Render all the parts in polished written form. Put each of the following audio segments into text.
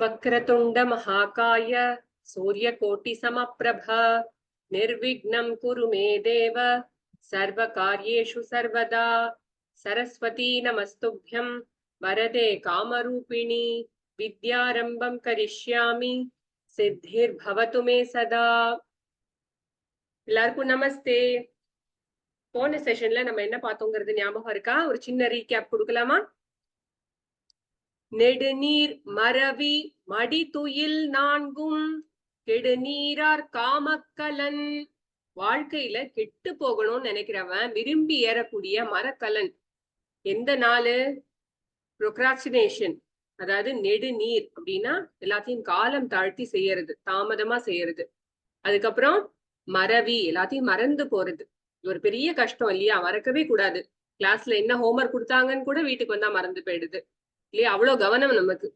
वक्रतुंड महाकाय सूर्यकोटि समप्रभ निर्विघ्नं कुरु मे देव सर्वकार्येषु सर्वदा सरस्वती नमस्तुभ्यं वरदे कामरूपिणी विद्यारंभं करिष्यामि सिद्धिर्भवतु मे सदा। எல்லாருக்கும் நமஸ்தே. போன செஷன்ல நம்ம என்ன பார்த்தோங்கிறது ஞாபகம் இருக்கா? ஒரு சின்ன ரீகேப் கொடுக்கலாமா? நெடுநீர் மரவி மடிதுயில் நான்கும் கெடுநீரார் காமக்கலன். வாழ்க்கையில கெட்டு போகணும்னு நினைக்கிறவன் விரும்பி ஏறக்கூடிய மரக்கலன் எந்த நாளு? ப்ரொக்ராஸ்டினேஷன். அதாவது நெடுநீர் அப்படின்னா எல்லாத்தையும் காலம் தாழ்த்தி செய்யறது, தாமதமா செய்யறது. அதுக்கப்புறம் மறவி, எல்லாத்தையும் மறந்து போறது. ஒரு பெரிய கஷ்டம் இல்லையா? மறக்கவே கூடாது. கிளாஸ்ல என்ன ஹோம்ஒர்க் கொடுத்தாங்கன்னு கூட வீட்டுக்கு வந்தா மறந்து போயிடுது இல்லையா? அவ்வளவு கவனம் நமக்கு.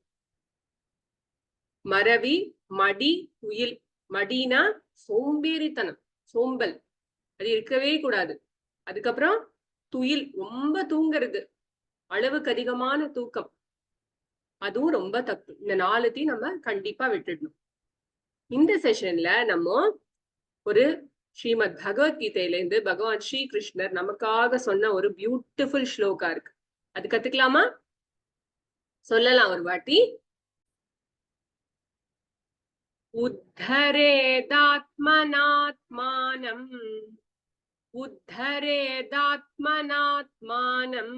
மறவி மடி துயில். மடினா சோம்பேறித்தனம், சோம்பல், அது இருக்கவே கூடாது. அதுக்கப்புறம் துயில், ரொம்ப தூங்குறது, அளவுக்கு அதிகமான தூக்கம், அதுவும் ரொம்ப தப்பு. இந்த நாலுத்தையும் நம்ம கண்டிப்பா விட்டுடணும். இந்த செஷன்ல நம்ம ஒரு ஸ்ரீமத் பகவத்கீதையில இருந்து பகவான் ஸ்ரீ கிருஷ்ணர் நமக்காக சொன்ன ஒரு பியூட்டிஃபுல் ஸ்லோகா இருக்கு. அது கத்துக்கலாமா? சொல்லலாம் ஒரு வாட்டி. உத்தரேதாத்மனாத்மானம் உத்தரேதாத்மனாத்மானம்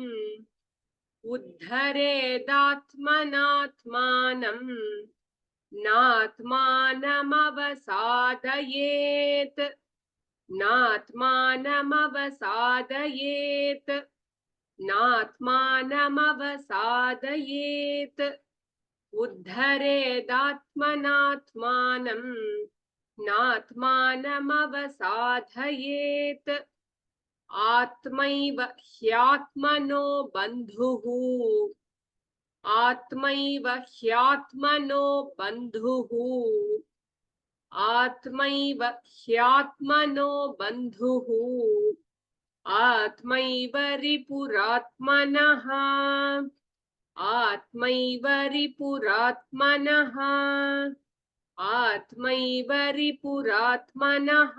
உத்தரேதாத்மனாத்மானம் நாத்மானமவசாதயேத் நாத்மானமவசாதயேத் நாத்மானமவசாதயேத் உத்தரேதாத்மனாத்மானம் நாத்மானமவசாதயேத் ஆத்மைவ ஹ்யாத்மனோ பந்துஹு ஆத்மைவ ஹ்யாத்மனோ பந்துஹு ஆத்மைவ ஹ்யாத்மனோ பந்துஹு ஆத்மைவ ரிபுராத்மனஹ ஆத்மைவ ரிபுராத்மனஹ ஆத்மைவ ரிபுராத்மனஹ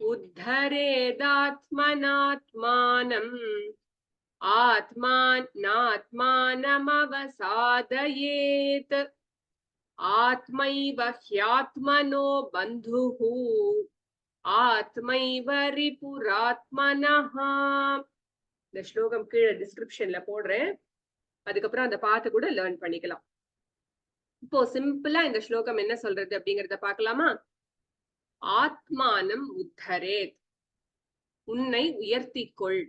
உத்தரேதாத்மனாத்மானம் ஆத்மானமவசாதயேத் ஆத்மைவ ஹ்யாத்மனோ பந்துஹு ஆத்மைவ ரிபுராத்மனஹ. இந்த ஸ்லோகம் கீழே டிஸ்கிரிப்ஷன்ல போடுறேன். அதுக்கப்புறம் அந்த பாட்டு கூட லேர்ன் பண்ணிக்கலாம். இப்போ சிம்பிளா இந்த ஸ்லோகம் என்ன சொல்றது அப்படிங்கறத பாக்கலாமா? ஆத்மானம் உத்தரேத், உன்னை உயர்த்திக்கொள்.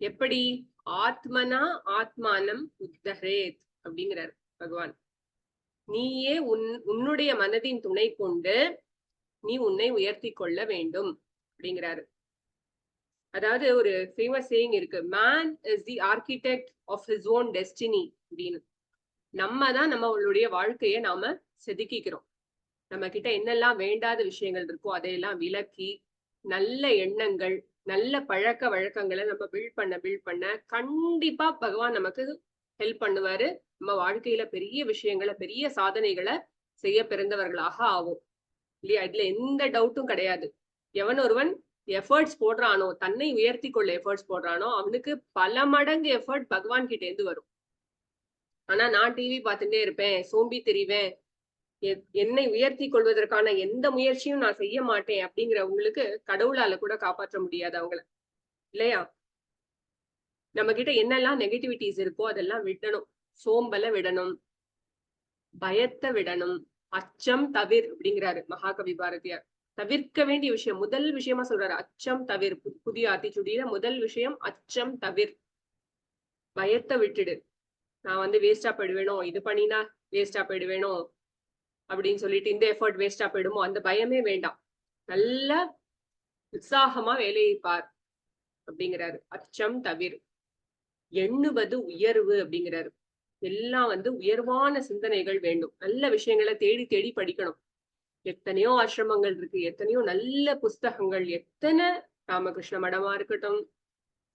எப்படி? ஆத்மனா ஆத்மானம் உத்தரேத் அப்படிங்கிறார் பகவான். நீயே உன்னுடைய மனதின் துணை கொண்டு நீ உன்னை உயர்த்தி கொள்ள வேண்டும் அப்படிங்கிறாரு. அதாவது ஒரு ஃபேமஸ் சேயிங் இருக்கு, man is the architect of his own destiny அப்படின்னு. நம்ம தான் நம்மளுடைய வாழ்க்கைய நாம செதுக்கிக்கிறோம். நம்ம கிட்ட என்னெல்லாம் வேண்டாத விஷயங்கள் இருக்கோ அதையெல்லாம் விலக்கி நல்ல எண்ணங்கள், நல்ல பழக்க வழக்கங்களை நம்ம பில்ட் பண்ண கண்டிப்பா பகவான் நமக்கு ஹெல்ப் பண்ணுவாரு. நம்ம வாழ்க்கையில பெரிய விஷயங்களை, பெரிய சாதனைகளை செய்ய பிறந்தவர்களாக ஆகும் இல்லையா? இதுல எந்த டவுட்டும் கிடையாது. எவன் ஒருவன் எஃபர்ட்ஸ் போடுறானோ, தன்னை உயர்த்தி கொள்ள எஃபர்ட்ஸ் போடுறானோ, அவனுக்கு பல மடங்கு எஃபர்ட் பகவான் கிட்ட இருந்து வரும். ஆனா நான் டிவி பார்த்துட்டே இருப்பேன், சோம்பி தெரிவேன், என்னை உயர்த்தி கொள்வதற்கான எந்த முயற்சியும் நான் செய்ய மாட்டேன் அப்படிங்கிறவங்களுக்கு கடவுளால கூட காப்பாற்ற முடியாது அவங்கள, இல்லையா? நம்ம கிட்ட என்னெல்லாம் நெகட்டிவிட்டிஸ் இருக்கோ அதெல்லாம் விடணும். சோம்பலை விடணும், பயத்தை விடணும், அச்சம் தவிர் அப்படிங்கிறாரு மகாகவி பாரதியார். தவிர்க்க வேண்டிய விஷயம், முதல் விஷயமா சொல்றாரு அச்சம் தவிர். புதிய ஆத்திச்சூடியில முதல் விஷயம் அச்சம் தவிர். பயத்தை விட்டுடு. நான் வேஸ்டா போயிடுவேனோ, இது பண்ணினா வேஸ்டா போயிடுவேனோ அப்படின்னு சொல்லிட்டு, இந்த எஃபர்ட் வேஸ்டா போயிடுமோ, அந்த பயமே வேண்டாம். நல்ல உற்சாகமா வேலையை பார் அப்படிங்கிறாரு. அச்சம் தவிர். எண்ணுவது உயர்வு அப்படிங்கிறாரு. எல்லாம் உயர்வான சிந்தனைகள் வேண்டும். நல்ல விஷயங்களை தேடி தேடி படிக்கணும். எத்தனையோ ஆசிரமங்கள் இருக்கு, எத்தனையோ நல்ல புஸ்தகங்கள், எத்தனை ராமகிருஷ்ண மடமா இருக்கட்டும்,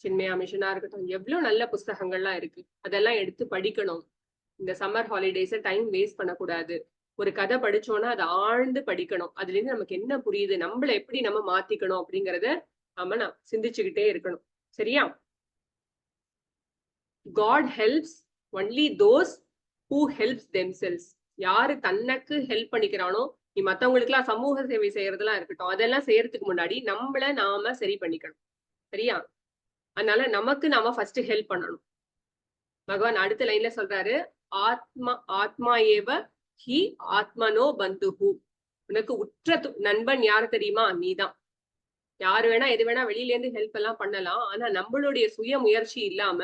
சின்மயா மிஷனா இருக்கட்டும், எவ்வளவு நல்ல புஸ்தகங்கள்லாம் இருக்கு. அதெல்லாம் எடுத்து படிக்கணும். இந்த சம்மர் ஹாலிடேஸ டைம் வேஸ்ட் பண்ணக்கூடாது. ஒரு கதை படிச்சோம்னா அதை ஆழ்ந்து படிக்கணும். அதுல இருந்து நமக்கு என்ன புரியுது, நம்மள எப்படி நம்ம மாத்திக்கணும் அப்படிங்கறத நம்ம சிந்திச்சுக்கிட்டே இருக்கணும். சரியா? God helps only those who helps themselves. யாரு தனக்கு ஹெல்ப் பண்ணிக்கிறானோ, நீ மத்தவங்களுக்கு எல்லாம் சமூக சேவை செய்யறதெல்லாம் இருக்கட்டும், அதெல்லாம் செய்யறதுக்கு முன்னாடி நம்மள நாம சரி பண்ணிக்கணும். சரியா? அதனால நமக்கு நாம ஃபர்ஸ்ட் ஹெல்ப் பண்ணணும். பகவான் அடுத்த லைன்ல சொல்றாரு, ஆத்மா ஏவ ஹி ஆத்மனோ பந்துஹு. உனக்கு உற்ற நண்பன் யாரு தெரியுமா? நீதான். யாரு வேணா எது வேணா வெளியில இருந்து ஹெல்ப் எல்லாம் பண்ணலாம். ஆனா நம்மளுடைய சுய முயற்சி இல்லாம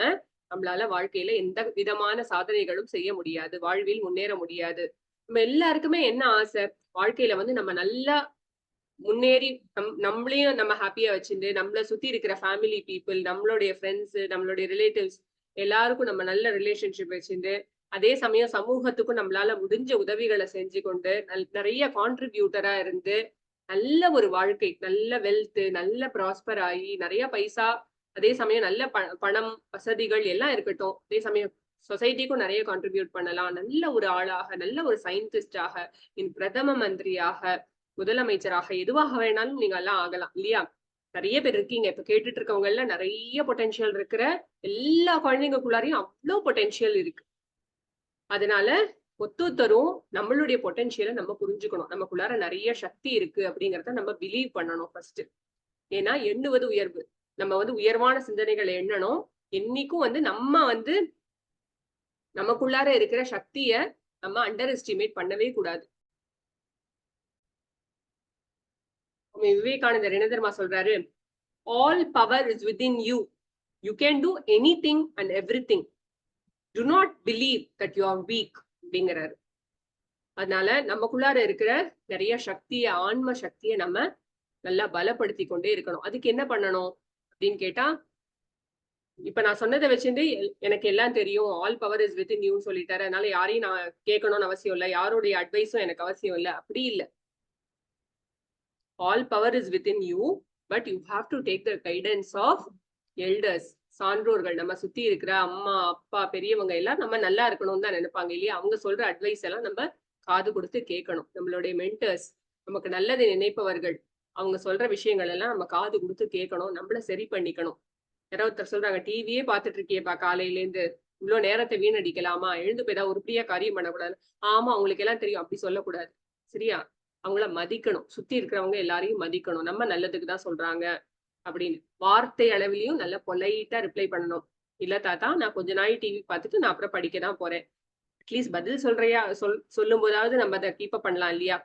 நம்மளால வாழ்க்கையில எந்த விதமான சாதனைகளும் செய்ய முடியாது, வாழ்வில் முன்னேற முடியாது. நம்ம எல்லாருக்குமே என்ன ஆசை, வாழ்க்கையில நம்ம நல்லா முன்னேறி நம்மளையும் நம்ம ஹாப்பியா வச்சுட்டு, நம்மள சுத்தி இருக்கிற ஃபேமிலி பீப்புள், நம்மளுடைய ஃப்ரெண்ட்ஸ், நம்மளுடைய ரிலேட்டிவ்ஸ் எல்லாருக்கும் நம்ம நல்ல ரிலேஷன்ஷிப் வச்சுட்டு, அதே சமயம் சமூகத்துக்கும் நம்மளால முடிஞ்ச உதவிகளை செஞ்சு கொண்டு நிறைய கான்ட்ரிபியூட்டரா இருந்து நல்ல ஒரு வாழ்க்கை, நல்ல வெல்த், நல்ல ப்ராஸ்பர் ஆகி நிறைய பைசா, அதே சமயம் நல்ல பணம் வசதிகள் எல்லாம் இருக்கட்டும். அதே சமயம் சொசைட்டிக்கும் நிறைய கான்ட்ரிபியூட் பண்ணலாம். நல்ல ஒரு ஆளாக, நல்ல ஒரு சயின்டிஸ்டாக, பிரதம மந்திரியாக, முதலமைச்சராக, எதுவாக வேணாலும் நீங்க எல்லாம் ஆகலாம் இல்லையா? நிறைய பேர் இருக்கீங்க இப்ப கேட்டுட்டு இருக்கவங்க எல்லாம். நிறைய பொட்டன்ஷியல் இருக்கிற எல்லா குழந்தைங்களுக்குள்ளாரையும் அவ்வளோ பொட்டன்ஷியல் இருக்கு. அதனால ஒத்தொத்தரும் நம்மளுடைய பொட்டன்ஷியலை நம்ம புரிஞ்சுக்கணும். நமக்குள்ளார நிறைய சக்தி இருக்கு அப்படிங்கறத நம்ம பிலீவ் பண்ணணும் ஃபர்ஸ்ட். ஏன்னா எண்ணுவது உயர்வு. நம்ம உயர்வான சிந்தனைகளை எண்ணணும். என்னைக்கும் நம்ம நமக்குள்ளார இருக்கிற சக்திய நம்ம அண்டர் எஸ்டிமேட் பண்ணவே கூடாது. விவேகானந்தர் என்ன தெரியுமா சொல்றாரு? All power is within you. You can do anything and everything. To not believe that you are week அப்படிங்கிறாரு. அதனால நமக்குள்ளார இருக்கிற நிறைய சக்திய, ஆன்ம சக்தியை நம்ம நல்லா பலப்படுத்தி கொண்டே இருக்கணும். அதுக்கு என்ன பண்ணணும் அப்படின்னு கேட்டா, இப்ப நான் சொன்னதை வச்சுட்டு எனக்கு எல்லாம் தெரியும், all power is within you சொல்லிட்டாரு, அதனால யாரையும் நான் கேட்கணும்னு அவசியம் இல்லை, யாருடைய அட்வைஸும் எனக்கு அவசியம் இல்லை. அப்படி இல்லை. All power is within you, but you have to take the guidance of elders, சான்றோர்கள். நம்ம சுத்தி இருக்கிற அம்மா, அப்பா, பெரியவங்க எல்லாம் நம்ம நல்லா இருக்கணும்னு தான் நினைப்பாங்க இல்லையா? அவங்க சொல்ற அட்வைஸ் எல்லாம் நம்ம காது கொடுத்து கேட்கணும். நம்மளுடைய மென்டர்ஸ், நமக்கு நல்லதை நினைப்பவர்கள், அவங்க சொல்ற விஷயங்கள் எல்லாம் நம்ம காது கொடுத்து கேட்கணும். நம்மள சரி பண்ணிக்கணும். யாராவது ஒருத்தர் சொல்றாங்க, டிவியே பாத்துட்டு இருக்கியப்பா காலையில இருந்து, இவ்வளவு நேரத்தை வீணடிக்கலாமா, எழுந்து போய் ஏதாவது உருப்படியா காரியம் பண்ணக்கூடாது. ஆமா, அவங்களுக்கு எல்லாம் தெரியும், அப்படி சொல்லக்கூடாது. சரியா? அவங்கள மதிக்கணும். சுத்தி இருக்கிறவங்க எல்லாரையும் மதிக்கணும். நம்ம நல்லதுக்கு தான் சொல்றாங்க அப்படின்னு வார்த்தை அளவிலையும் நல்ல பொலைட்டா ரிப்ளை பண்ணணும். இல்ல தாத்தா, நான் கொஞ்ச நாள் டிவி பார்த்துட்டு நான் அப்புறம் படிக்க தான் போறேன். அட்லீஸ்ட் பதில் சொல்றியா, சொல்லும் போதாவது நம்ம அதை கீப் பண்ணலாம் இல்லையா?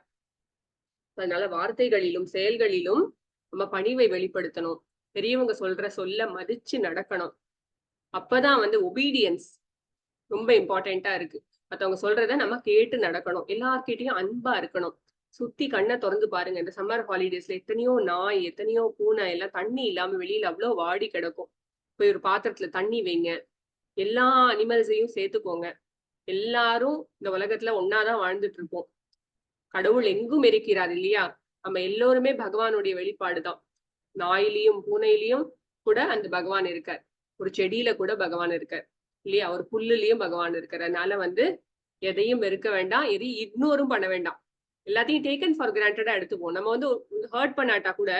அதனால வார்த்தைகளிலும் செயல்களிலும் நம்ம பணிவை வெளிப்படுத்தணும். பெரியவங்க சொல்ல மதிச்சு நடக்கணும். அப்பதான் ஒபீடியன்ஸ் ரொம்ப இம்பார்ட்டண்டா இருக்கு. மத்தவங்க சொல்றத நம்ம கேட்டு நடக்கணும். எல்லார்கிட்டையும் அன்பா இருக்கணும். சுத்தி கண்ணை திறந்து பாருங்க. இந்த சம்மர் ஹாலிடேஸ்ல எத்தனையோ நாய், எத்தனையோ பூனை எல்லாம் தண்ணி இல்லாம வெளியில அவ்வளவு வாடி கிடக்கும். போய் ஒரு பாத்திரத்துல தண்ணி வைங்க. எல்லா அனிமல்ஸையும் சேர்த்துக்கோங்க. எல்லாரும் இந்த உலகத்துல ஒன்னாதான் வாழ்ந்துட்டு இருப்போம். கடவுள் எங்கும் இருக்கிறார் இல்லையா? நம்ம எல்லோருமே பகவானுடைய வெளிப்பாடுதான். நாயிலையும் பூனையிலையும் கூட அந்த பகவான் இருக்கார். ஒரு செடியில கூட பகவான் இருக்கார் இல்லையா? ஒரு புல்லுலயும் பகவான் இருக்கார். அதனால எதையும் வெறுக்க வேண்டாம், எதையும் இக்னோரும் பண்ண வேண்டாம். எல்லாத்தையும் டேக்கன் ஃபார் கிராண்டடா எடுத்துப்போம். நம்ம ஹர்ட் பண்ணாட்டா கூட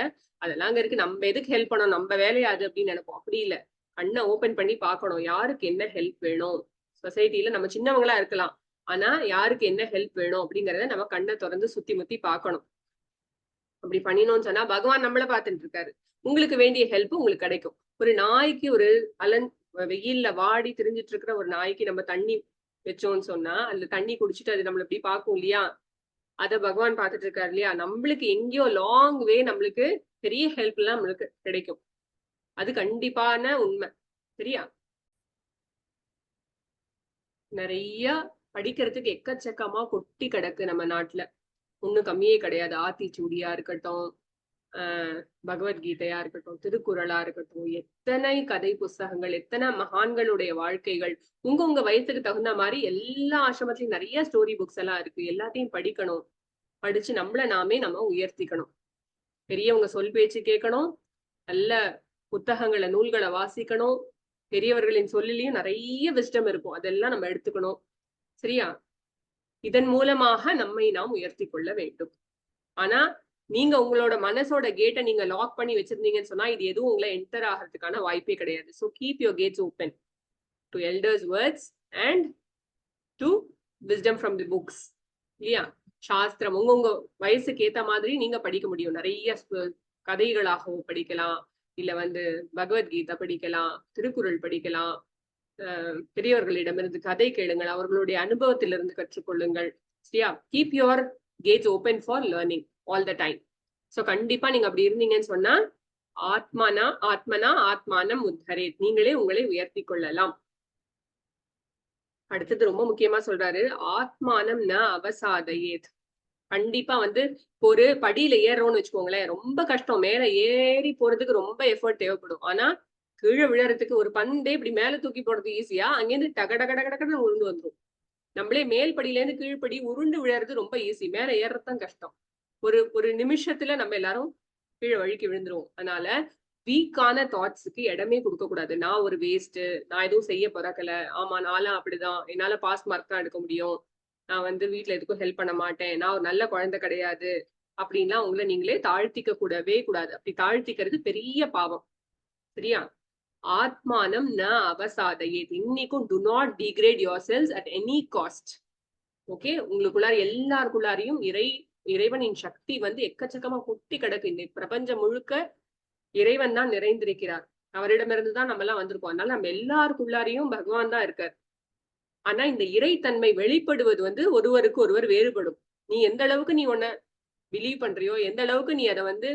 அதெல்லாம் அங்க இருக்கு, நம்ம எதுக்கு ஹெல்ப் பண்ணணும், நம்ம வேலையாது அப்படின்னு நினைப்போம். அப்படி இல்லை. கண்ணை ஓபன் பண்ணி பார்க்கணும், யாருக்கு என்ன ஹெல்ப் வேணும். சொசைட்டில நம்ம சின்னவங்களா இருக்கலாம், ஆனா யாருக்கு என்ன ஹெல்ப் வேணும் அப்படிங்கறத நம்ம கண்ணை திறந்து சுத்தி முத்தி பார்க்கணும். அப்படி பண்ணினோம்னு சொன்னா பகவான் நம்மள பார்த்துட்டு இருக்காரு. உங்களுக்கு வேண்டிய ஹெல்ப் உங்களுக்கு கிடைக்கும். ஒரு நாய்க்கு ஒரு வெயில்ல வாடி திரிஞ்சிட்டு இருக்கிற ஒரு நாய்க்கு நம்ம தண்ணி வச்சோம்னு சொன்னா, அந்த தண்ணி குடிச்சிட்டு அது நம்மள இப்படி பார்க்கும் இல்லையா? அத பகவான் பார்த்துட்டு இருக்காரு இல்லையா? நம்மளுக்கு எங்கேயோ லாங் வே நம்மளுக்கு பெரிய ஹெல்ப் எல்லாம் நம்மளுக்கு கிடைக்கும். அது கண்டிப்பான உண்மை. சரியா? நிறைய படிக்கிறதுக்கு எக்கச்சக்கமா கொட்டி கிடக்கு நம்ம நாட்டுல. ஒண்ணும் கம்மியே கிடையாது. ஆத்திச்சூடியா இருக்கட்டும், பகவத்கீதையா இருக்கட்டும், திருக்குறளா இருக்கட்டும், எத்தனை கதை புஸ்தகங்கள், எத்தனை மகான்களுடைய வாழ்க்கைகள். உங்க வயசுக்கு தகுந்த மாதிரி எல்லா ஆசிரமத்திலயும் நிறைய ஸ்டோரி புக்ஸ் எல்லாம் இருக்கு. எல்லாத்தையும் படிக்கணும். படிச்சு நம்மள நம்ம உயர்த்திக்கணும். பெரியவங்க சொல் பேச்சு கேட்கணும். நல்ல புத்தகங்களை, நூல்களை வாசிக்கணும். பெரியவர்களின் சொல்லிலையும் நிறைய விஸ்டம் இருக்கும், அதெல்லாம் நம்ம எடுத்துக்கணும். சரியா? இதன் மூலமாக நம்மை நாம் உயர்த்தி கொள்ள வேண்டும். ஆனா நீங்க உங்களோட மனசோட கேட்டை நீங்க லாக் பண்ணி வச்சிருந்தீங்கன்னு சொன்னா இது எதுவும் உங்களை என்டர் ஆகிறதுக்கான வாய்ப்பே கிடையாது. So keep your gates open to elders words and to wisdom from the books. இல்லையா? சாஸ்திரம் உங்க வயசுக்கு ஏத்த மாதிரி நீங்க படிக்க முடியும். நிறைய கதைகளாகவும் படிக்கலாம், இல்ல வந்து பகவத்கீதை படிக்கலாம், திருக்குறள் படிக்கலாம், பெரியவர்களிடமிருந்து கதை கேளுங்கள், அவர்களுடைய அனுபவத்திலிருந்து கற்றுக்கொள்ளுங்கள். சரியா? Keep your gates open for learning all the time. So கண்டிப்பா நீங்க அப்படி இருந்தீங்கன்னு சொன்னா ஆத்மானம் உத்தரேத், நீங்களே உங்களை உயர்த்தி கொள்ளலாம். அடுத்தது ரொம்ப முக்கியமா சொல்றாரு, ஆத்மானம் ந அவசாதையேத். கண்டிப்பா வந்து ஒரு படியில ஏறோம்னு வச்சுக்கோங்களேன், ரொம்ப கஷ்டம். மேல ஏறி போறதுக்கு ரொம்ப எஃபர்ட் தேவைப்படும். ஆனா கீழே விழறதுக்கு ஒரு பந்தே இப்படி மேல தூக்கி போடுறது ஈஸியா, அங்கேருந்து டகடகடகடன்னு உருண்டு வந்துடும். நம்மளே மேல் படியில இருந்து கீழ்படி உருண்டு விழறது ரொம்ப ஈஸி, மேல ஏறதுதான் கஷ்டம். ஒரு நிமிஷத்துல நம்ம எல்லாரும் கீழே வழுக்கி விழுந்துருவோம். அதனால வீக்கான தாட்ஸுக்கு இடமே கொடுக்க கூடாது. நான் ஒரு வேஸ்ட், நான் எதுவும் செய்ய பிறக்கல, ஆமா நான்லாம் அப்படிதான், என்னால பாஸ் மார்க் தான் எடுக்க முடியும், நான் வந்து வீட்டுல எதுக்கும் ஹெல்ப் பண்ண மாட்டேன், நான் ஒரு நல்ல குழந்தை கிடையாது அப்படின்லாம் உங்களை நீங்களே தாழ்த்திக்க கூடவே கூடாது. அப்படி தாழ்த்திக்கிறது பெரிய பாவம். சரியா? ஆத்மானம் ந அவசாதையே. இன்னைக்கும் do not degrade yourselves at any cost. Okay? உங்களுக்குள்ளார எல்லாருக்குள்ளாரையும் இறைவனின் சக்தி வந்து எக்கச்சக்கமா கொட்டி கிடக்கு. இந்த பிரபஞ்சம் முழுக்க இறைவன் தான் நிறைந்திருக்கிறார். அவரிடமிருந்து தான் நம்ம எல்லாம் வந்திருக்கோம். அதனால நம்ம எல்லாருக்குள்ளாரையும் பகவான் தான் இருக்கார். ஆனா இந்த இறைத்தன்மை வெளிப்படுவது வந்து ஒருவருக்கு ஒருவர் வேறுபடும். நீ எந்த அளவுக்கு நீ உன்னை பிலீவ் பண்றியோ, எந்த அளவுக்கு நீ அதை வந்து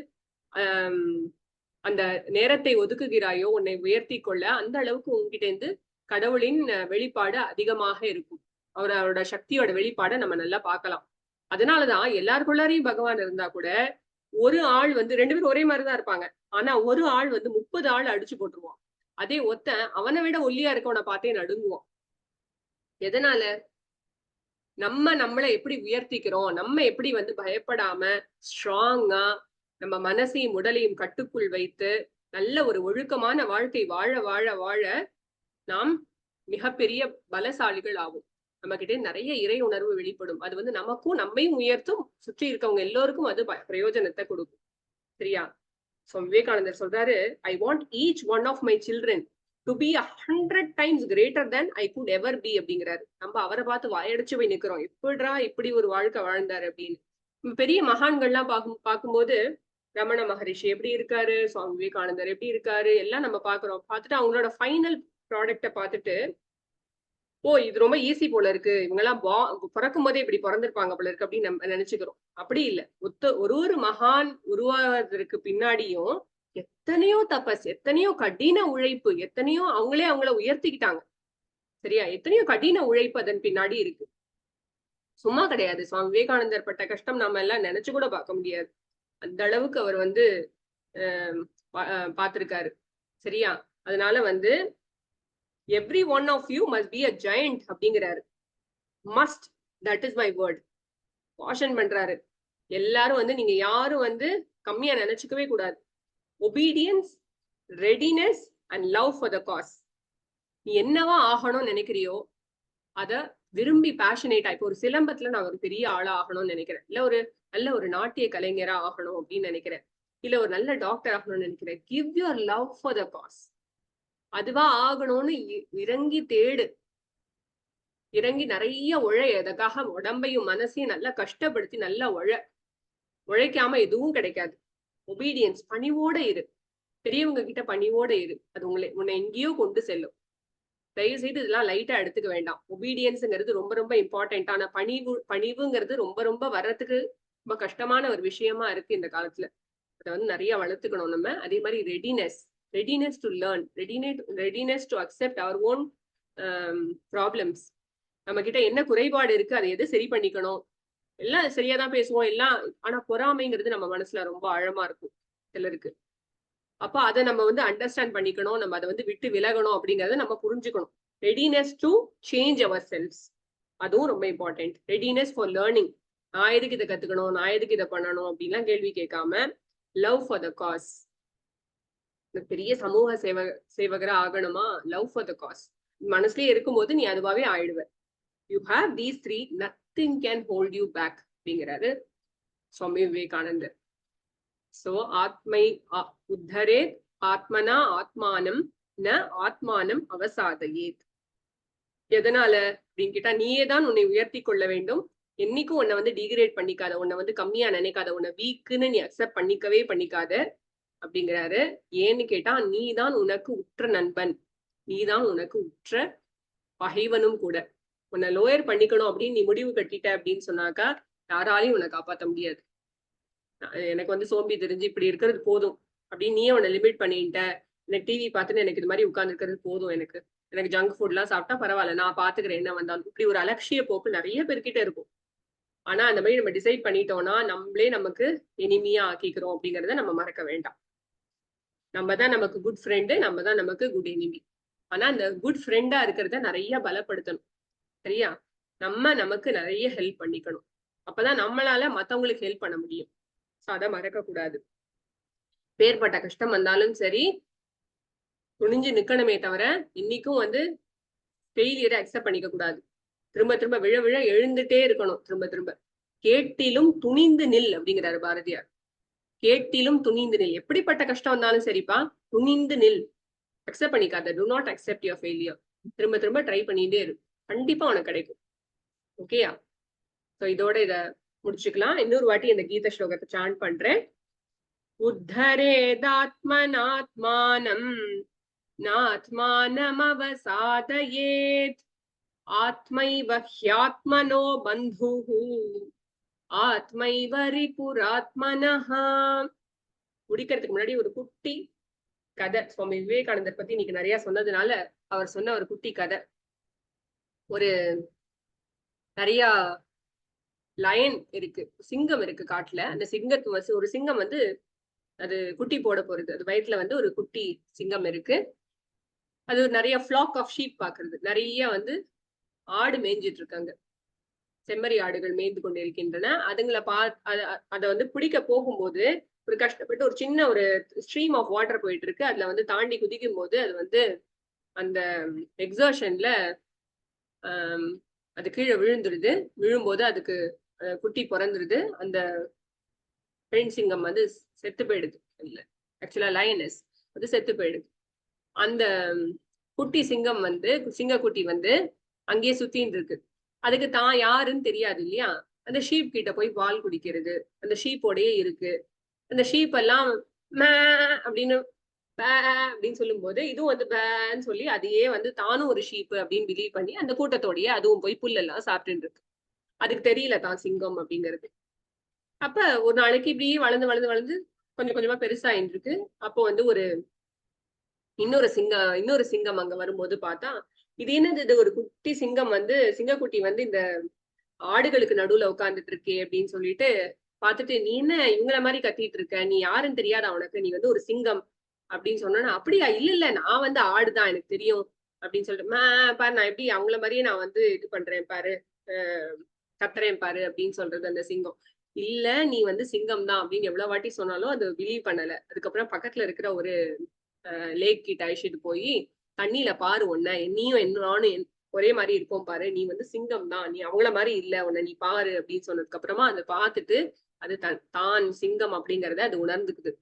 அந்த நேரத்தை ஒதுக்குகிறாயோ உன்னை உயர்த்தி கொள்ள, அந்த அளவுக்கு உங்ககிட்ட இருந்து கடவுளின் வெளிப்பாடு அதிகமாக இருக்கும். அவரோட சக்தியோட வெளிப்பாடை நம்ம நல்லா பார்க்கலாம். அதனாலதான் எல்லாருக்குள்ளாரையும் பகவான் இருந்தா கூட ஒரு ஆள் வந்து 2 பேரும் ஒரே மாதிரிதான் இருப்பாங்க. ஆனா ஒரு ஆள் வந்து 30 ஆள் அடிச்சு போட்டுருவான். அதே ஒருத்தன் அவனை விட ஒல்லியா இருக்கவனை பார்த்தே நடுங்குவான். எதனால? நம்மளை எப்படி உயர்த்திக்கிறோம், நம்ம எப்படி வந்து பயப்படாம ஸ்ட்ராங்கா நம்ம மனசையும் உடலையும் கட்டுக்குள் வைத்து நல்ல ஒரு ஒழுக்கமான வாழ்க்கை வாழ வாழ வாழ நாம் மிகப்பெரிய பலசாலிகள் ஆகும். நம்ம கிட்டே நிறைய இறை உணர்வு வெளிப்படும். அது வந்து நமக்கும் நம்மையும் உயர்த்தும், சுற்றி இருக்கவங்க எல்லோருக்கும் அது பிரயோஜனத்தை கொடுக்கும். சரியா? சோ விவேகானந்தர் சொல்றாரு, I want each one of my children to be 100 times greater than I could ever be அப்படிங்கிறாரு. நம்ம அவரை பார்த்து வாயடிச்சு போய் நிக்கிறோம், எப்படிடா இப்படி ஒரு வாழ்க்கை வாழ்ந்தாரு அப்படின்னு. பெரிய மகான்கள்லாம் பார்க்கும்போது ரமண மகரிஷி எப்படி இருக்காரு, சுவாமி விவேகானந்தர் எப்படி இருக்காரு எல்லாம் நம்ம பாக்குறோம். பார்த்துட்டு அவங்களோட ஃபைனல் ப்ராடக்ட பார்த்துட்டு, ஓ இது ரொம்ப ஈஸி போல இருக்கு, இவங்க எல்லாம் பிறக்கும் போதே இப்படி பிறந்திருப்பாங்க போல இருக்கு அப்படின்னு நம்ம நினைச்சுக்கிறோம். அப்படி இல்லை. ஒரு மகான் உருவாவதற்கு பின்னாடியும் எத்தனையோ தபஸ், எத்தனையோ கடின உழைப்பு, எத்தனையோ அவங்கள உயர்த்திக்கிட்டாங்க. சரியா? எத்தனையோ கடின உழைப்பு அதன் பின்னாடி இருக்கு. சும்மா கிடையாது. சுவாமி விவேகானந்தர் பட்ட கஷ்டம் நாம எல்லாம் நினைச்சு கூட பார்க்க முடியாது. அந்த அளவுக்கு அவர் வந்து பார்த்திருக்காரு. சரியா? அதனால வந்து every one of you must be a giant அப்படிங்கிறாரு. Must, that is my word. Caution பண்றாரு. எல்லாரும் வந்து நீங்க யாரும் வந்து கம்மியா நினைச்சுக்கவே கூடாது. Obedience, readiness and love for the cause. நீ என்னவா ஆகணும்னு நினைக்கிறியோ அத விரும்பி பேஷனேட்டா, இப்போ ஒரு சிலம்பத்துல நான் ஒரு பெரிய ஆளா ஆகணும்னு நினைக்கிறேன், இல்ல ஒரு நல்ல ஒரு நாட்டிய கலைஞரா ஆகணும் அப்படின்னு நினைக்கிறேன், இல்ல ஒரு நல்ல டாக்டர் ஆகணும்னு நினைக்கிறேன். Give your love for the cos. அதுவா ஆகணும்னு இறங்கி தேடு, இறங்கி நிறைய அதுக்காக உடம்பையும் மனசையும் நல்லா கஷ்டப்படுத்தி நல்லா உழைக்காம எதுவும் கிடைக்காது. ஒபீடியன்ஸ், பணிவோட இரு, பெரியவங்க கிட்ட பணிவோட இரு. அது உன்னை எங்கேயோ கொண்டு செல்லும். தயவு செய்து இதெல்லாம் லைட்டா எடுத்துக்க வேண்டாம். ஒபீடியன்ஸ்ங்கிறது ரொம்ப ரொம்ப இம்பார்ட்டன்டான, பணிவுங்கிறது ரொம்ப ரொம்ப வர்றதுக்கு ரொம்ப கஷ்டமான ஒரு விஷயமா இருக்கு இந்த காலத்துல. அதை வந்து நிறைய வளர்த்துக்கணும் நம்ம. அதே மாதிரி readiness to learn, readiness to accept our own problems. நம்ம கிட்ட என்ன குறைபாடு இருக்கு, அதை எது சரி பண்ணிக்கணும். எல்லாம் சரியாதான் பேசுவோம் எல்லாம், ஆனா பொறாமைங்கிறது நம்ம மனசுல ரொம்ப ஆழமா இருக்கும் சிலருக்கு. அப்ப அதை நம்ம வந்து அண்டர்ஸ்டாண்ட் பண்ணிக்கணும், நம்ம அதை வந்து விட்டு விலகணும் அப்படிங்கறத நம்ம புரிஞ்சுக்கணும். Readiness to change our selves, அதுவும் ரொம்ப இம்பார்ட்டன்ட். ரெடினஸ் ஃபார் லேர்னிங், நான் எதுக்கு இதை கத்துக்கணும், நான் எதுக்கு இதை பண்ணணும் அப்படின்லாம் கேள்வி கேட்காம லவ் ஃபார் த காஸ். பெரிய சமூக சேவகரா ஆகணுமா, லவ் ஃபார் த காஸ் மனசுலயே இருக்கும்போது நீ அதுவாவே ஆயிடுவ. You have these three, nothing can hold you back அப்படிங்கிறாரு சுவாமி விவேகானந்தர். சோ ஆத்மை உத்தரேத் ஆத்மனா ஆத்மானம் ந ஆத்மானம் அவசாதையேத். எதனால அப்படின்னு கேட்டா, நீயே தான் உன்னை உயர்த்தி கொள்ள வேண்டும். என்னைக்கும் உன்னை வந்து டிகிரேட் பண்ணிக்காத, உன்னை வந்து கம்மியா நினைக்காத, உன்னை வீக்குன்னு நீ அக்செப்ட் பண்ணிக்காத அப்படிங்கிறாரு. ஏன்னு கேட்டா, நீதான் உனக்கு உற்ற நண்பன், நீதான் உனக்கு உற்ற பகைவனும் கூட. உன்னை லோயர் பண்ணிக்கணும் அப்படின்னு நீ முடிவு கட்டிட்ட அப்படின்னு சொன்னாக்கா யாராலையும் உன்னை காப்பாற்ற முடியாது. எனக்கு வந்து சோம்பி தெரிஞ்சு இப்படி இருக்கிறது போதும் அப்படின்னு நீயே உன்னை லிமிட் பண்ணிட்ட. எனக்கு டிவி பார்த்துன்னு எனக்கு இது மாதிரி உட்கார்ந்து இருக்கிறது போதும், எனக்கு ஜங்க் ஃபுட் எல்லாம் சாப்பிட்டா பரவாயில்ல, நான் பாத்துக்கிறேன் என்ன வந்தாலும், இப்படி ஒரு அலட்சிய போக்கு நிறைய பேர்கிட்ட இருக்கும். ஆனா அந்த மாதிரி நம்ம டிசைட் பண்ணிட்டோம்னா நம்மளே நமக்கு எனிமியா ஆக்கிக்கிறோம் அப்படிங்கறத நம்ம மறக்க வேண்டாம். நம்ம தான் நமக்கு குட் ஃப்ரெண்டு, நம்ம தான் நமக்கு குட் எனிமி. ஆனா அந்த குட் ஃப்ரெண்டா இருக்கிறத நிறைய பலப்படுத்தணும். சரியா? நமக்கு நிறைய ஹெல்ப் பண்ணிக்கணும். அப்பதான் நம்மளால மத்தவங்களுக்கு ஹெல்ப் பண்ண முடியும். சோ அதை மறக்க கூடாது. பேர்பட்ட கஷ்டம் வந்தாலும் சரி துணிஞ்சு நிக்கணுமே தவிர இன்னைக்கும் வந்து ஃபெயிலியரை அக்செப்ட் பண்ணிக்க கூடாது. திரும்ப திரும்ப விழ விழ எழுந்துட்டே இருக்கணும். திரும்ப திரும்ப கேட்டிலும் துணிந்து நில் அப்படிங்கிறாரு பாரதியார். கேட்டிலும் துணிந்து நில். எப்படிப்பட்ட கஷ்டம் வந்தாலும் சரிப்பா, துணிந்து நில். அக்செப்ட் பண்ணிக்காத. Do not accept your failure. திரும்ப திரும்ப ட்ரை பண்ணிட்டே இரு, கண்டிப்பா உனக்கு கிடைக்கும். ஓகேயா? சோ இதோட இத முடிச்சுக்கலாம். இன்னொரு வாட்டி இந்த கீத ஸ்லோகத்தை சாண்ட் பண்றேன். உத்தரேதாத்மனாத்மானம் நாத்மானம் அவசாதயேத் ஆத்மைவ ஹ்யாத்மனோ பந்துஹ ஆத்மைவ ரிபுராத்மனஹ. முடிக்கிறதுக்கு முன்னாடி ஒரு குட்டி கதை. சுவாமி விவேகானந்தர் பத்தி இன்னைக்கு நிறைய சொன்னதுனால அவர் சொன்ன ஒரு குட்டி கதை. ஒரு நிறைய லயன் இருக்கு, சிங்கம் இருக்கு காட்டுல. அந்த சிங்கத்து ஒரு சிங்கம் வந்து அது குட்டி போட போறது. அது வயிற்றுல வந்து ஒரு குட்டி சிங்கம் இருக்கு. அது நிறைய ஃபிளாக் ஆஃப் ஷீப் பாக்குறது. நிறைய வந்து ஆடு மேய்ஞ்சிட்டு இருக்காங்க, செம்மறி ஆடுகள் மேய்ந்து கொண்டிருக்கின்றன. அதுங்களை அதை வந்து பிடிக்க போகும்போது ஒரு கஷ்டப்பட்டு ஒரு சின்ன ஒரு ஸ்ட்ரீம் ஆஃப் வாட்டர் போயிட்டு இருக்கு. அதுல வந்து தாண்டி குதிக்கும் போது அது வந்து அந்த எக்ஸர்ஷன்ல அது கீழே விழுந்துருது. விழும்போது அதுக்கு குட்டி பிறந்துருது. அந்த பெண் சிங்கம் வந்து செத்து போயிடுது. இல்ல, ஆக்சுவலா லயனஸ் வந்து செத்து போயிடுது. அந்த குட்டி சிங்கம் வந்து சிங்கக்குட்டி வந்து அங்கேயே சுத்தின்னு இருக்கு. அதுக்கு தான் யாருன்னு தெரியாது இல்லையா? அந்த ஷீப் கிட்ட போய் பால் குடிக்கிறது. அந்த ஷீப்போடயே இருக்கு. அந்த ஷீப் எல்லாம் அப்படின்னு அப்படின்னு சொல்லும் போது இதுவும் வந்து பேன்னு சொல்லி அதையே வந்து தானும் ஒரு ஷீப் அப்படின்னு பிலீவ் பண்ணி அந்த கூட்டத்தோடயே அதுவும் போய் புல்லெல்லாம் சாப்பிட்டு இருக்கு. அதுக்கு தெரியல தான் சிங்கம் அப்படிங்கிறது. அப்ப ஒரு நாளைக்கு இப்படியே வளர்ந்து வளர்ந்து வளர்ந்து கொஞ்சம் கொஞ்சமா பெருசாயின்னு இருக்கு. அப்போ வந்து இன்னொரு சிங்கம் அங்க வரும்போது பார்த்தா இது என்னது, இது ஒரு குட்டி சிங்கம் வந்து சிங்கக்குட்டி வந்து இந்த ஆடுகளுக்கு நடுவுல உட்கார்ந்துட்டு இருக்கே அப்படின்னு சொல்லிட்டு பார்த்துட்டு, நீ என்ன இவங்கள மாதிரி கத்திட்டு இருக்க, நீ யாருன்னு தெரியாதா உனக்கு, நீ வந்து ஒரு சிங்கம் அப்படின்னு சொன்னா, அப்படியா, இல்ல நான் வந்து ஆடுதான், எனக்கு தெரியும் அப்படின்னு சொல்லிட்டு பாரு நான் எப்படி அவங்கள மாதிரியே நான் வந்து இது பண்றேன் பாரு, கத்துறேன் பாரு அப்படின்னு சொல்றது அந்த சிங்கம். இல்ல நீ வந்து சிங்கம் தான் அப்படின்னு எவ்வளவு வாட்டி சொன்னாலும் அது பிலீவ் பண்ணல. அதுக்கப்புறம் பக்கத்துல இருக்கிற ஒரு லேக் கிட்ட அழிச்சிட்டு போய் தண்ணியில பாரு, ஒன்ன நீயும் நானும் ஒரே மாதிரி இருக்கும் பாரு, நீ வந்து சிங்கம் தான், நீ அவங்கள மாதிரி இல்ல, உன்னை நீ பாரு அப்படின்னு சொன்னதுக்கு அப்புறமா அதை பார்த்துட்டு அது தான் சிங்கம் அப்படிங்கறத அது உணர்ந்துக்குது.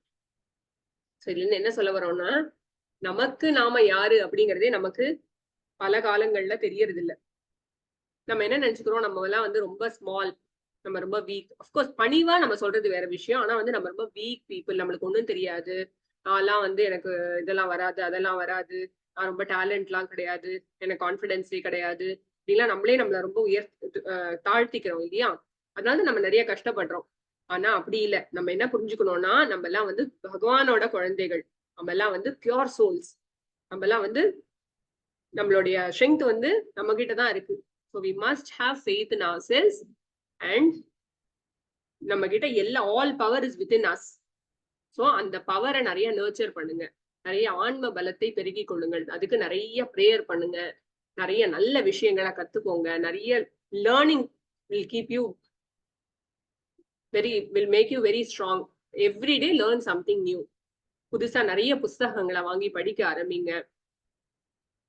சரி, என்ன சொல்ல வரோம்னா, நமக்கு நாம யாரு அப்படிங்கறதே நமக்கு பல காலங்கள்ல தெரியறது இல்ல. நம்ம என்ன நினைச்சுக்கிறோம், நம்ம எல்லாம் வந்து ரொம்ப ஸ்மால், நம்ம ரொம்ப வீக். அப்கோர்ஸ் பணிவா நம்ம சொல்றது வேற விஷயம். ஆனா வந்து நம்ம ரொம்ப வீக் பீப்புள், நம்மளுக்கு ஒண்ணும் தெரியாது, நான்லாம் வந்து எனக்கு இதெல்லாம் வராது அதெல்லாம் வராது, நான் ரொம்ப டேலண்ட் எல்லாம் கிடையாது, எனக்கு கான்பிடன்ஸே கிடையாது அப்படிலாம் நம்மளே நம்மள ரொம்ப தாழ்த்திக்கிறோம் இல்லையா? அதனால நம்ம நிறைய கஷ்டப்படுறோம். ஆனா அப்படி இல்ல. நம்ம என்ன புரிஞ்சுக்கணும்னா, நம்ம எல்லாம் வந்து பகவானோட குழந்தைகள், நம்ம எல்லாம் வந்து பியூர் சோல்ஸ். நம்ம எல்லாம் வந்து நம்மளுடைய ஸ்ட்ரென்த் வந்து நம்ம கிட்டதான் இருக்கு. So we must have faith in ourselves and நம்ம கிட்ட all power is within us. So அந்த பவரை நிறைய நர்ச்சர் பண்ணுங்க, நிறைய ஆன்ம பலத்தை பெருக்கிக் கொள்ளுங்கள். அதுக்கு நிறைய பிரேயர் பண்ணுங்க, நிறைய நல்ல விஷயங்களை கத்துக்கோங்க. நிறைய learning will keep you will make you very strong. Every day learn something new. புதுசா நிறைய புஸ்தகங்களை வாங்கி படிக்க ஆரம்பிங்க.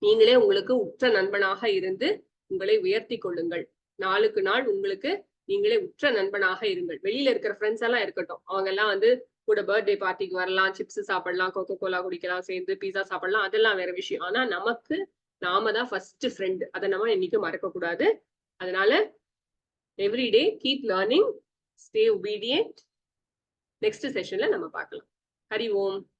நீங்களே உங்களுக்கு உற்ற நண்பனாக இருந்து உங்களை உயர்த்தி கொள்ளுங்கள். நாளுக்கு நாள் உங்களுக்கு நீங்களே உற்ற நண்பனாக இருங்கள். வெளியில இருக்கிற ஃப்ரெண்ட்ஸ் எல்லாம் இருக்கட்டும், அவங்க எல்லாம் வந்து கூட பர்த்டே பார்ட்டிக்கு வரலாம், சிப்ஸ் சாப்பிடலாம், கோகோ கோலா குடிக்கலாம், சேர்ந்து பீஸா சாப்பிடலாம், அதெல்லாம் வேற விஷயம். ஆனா நமக்கு நாம தான் ஃபர்ஸ்ட் ஃப்ரெண்ட். அதை நம்ம என்னைக்கும் மறக்க கூடாது. அதனால everyday keep learning, stay obedient. Next செஷன்ல நம்ம பார்க்கலாம். ஹரி ஓம்.